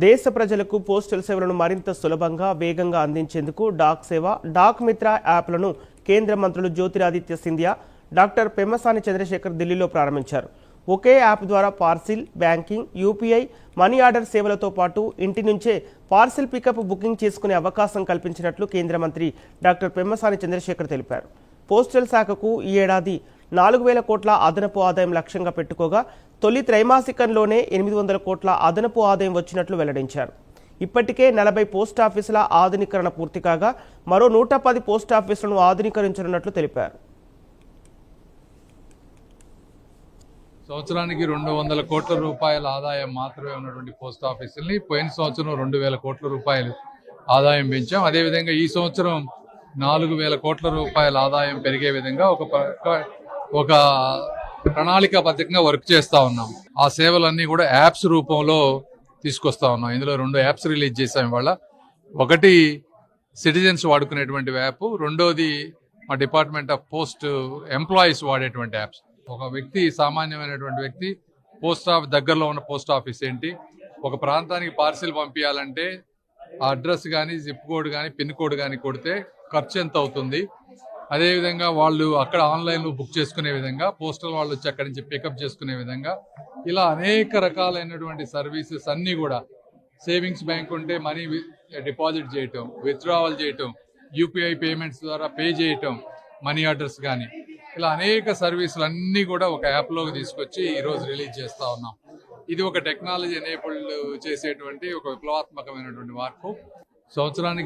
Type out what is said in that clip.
దేశ ప్రజలకు పోస్టల్ సేవలను మరింత సులభంగా వేగంగా అందించేందుకు డాక్ సేవ, డాక్ మిత్ర యాప్లను కేంద్ర మంత్రులు జ్యోతిరాదిత్య సింధియా, డాక్టర్ పెమ్మసాని చంద్రశేఖర్ ఢిల్లీలో ప్రారంభించారు. ఒకే యాప్ ద్వారా parcel, banking, UPI, money order సేవలతో పాటు ఇంటి నుంచే పార్సిల్ పికప్, బుకింగ్ చేసుకునే అవకాశం కల్పించినట్లు కేంద్ర మంత్రి డాక్టర్ పెమ్మసాని చంద్రశేఖర్ తెలిపారు. పోస్టల్ శాఖకు ఈ ఏడాది 4,000 కోట్ల అదనపు ఆదాయం లక్ష్యంగా పెట్టుకోగా తొలి త్రైమాసికంలోనే 800 కోట్ల అదనపు ఆదాయం వచ్చినట్లు వెల్లడించారు. ఇప్పటికే 40 పోస్టాఫీసుల ఆధునీకరణ పూర్తి కాగా మరో 110 పోస్టాఫీసులను ఆధునీకరించనున్నట్లు తెలిపారు. సంవత్సరానికి 200 కోట్ల రూపాయల ఆదాయం మాత్రమే ఉన్నటువంటి పోస్ట్ ఆఫీసుల్ని పోయిన సంవత్సరం 2,000 కోట్ల రూపాయలు ఆదాయం పెంచాం. అదేవిధంగా ఈ సంవత్సరం 4,000 కోట్ల రూపాయల ఆదాయం పెరిగే విధంగా ఒక ప్రణాళికాబద్ధంగా వర్క్ చేస్తా ఉన్నాం. ఆ సేవలన్నీ కూడా యాప్స్ రూపంలో తీసుకొస్తా ఉన్నాం. ఇందులో 2 యాప్స్ రిలీజ్ చేసాం ఇవాళ. ఒకటి సిటిజన్స్ వాడుకునేటువంటి యాప్, రెండోది మా డిపార్ట్మెంట్ ఆఫ్ పోస్ట్ ఎంప్లాయీస్ వాడేటువంటి యాప్స్. ఒక వ్యక్తి, సామాన్యమైనటువంటి వ్యక్తి పోస్ట్ ఆఫీస్ దగ్గరలో ఉన్న పోస్ట్ ఆఫీస్ ఏంటి, ఒక ప్రాంతానికి పార్సిల్ పంపించాలంటే ఆ అడ్రస్ కానీ, జిప్ కోడ్ కానీ, పిన్ కోడ్ కానీ కొడితే ఖర్చు ఎంత అవుతుంది, అదేవిధంగా వాళ్ళు అక్కడ ఆన్లైన్లో బుక్ చేసుకునే విధంగా, పోస్టల్ వాళ్ళు వచ్చి అక్కడి నుంచి పికప్ చేసుకునే విధంగా, ఇలా అనేక రకాలైనటువంటి సర్వీసెస్ అన్నీ కూడా, సేవింగ్స్ బ్యాంక్ ఉంటే మనీ డిపాజిట్ చేయటం, విత్డ్రావల్ చేయటం, యూపీఐ పేమెంట్స్ ద్వారా పే చేయటం, మనీ ఆర్డర్స్ కానీ, ఇలా అనేక సర్వీసులు అన్నీ కూడా ఒక యాప్లోకి తీసుకొచ్చి ఈరోజు రిలీజ్ చేస్తా ఉన్నాం. ఇది ఒక టెక్నాలజీ ఎనేబుల్డ్ చేసేటువంటి ఒక విప్లవాత్మకమైనటువంటి మార్పు. సంవత్సరానికి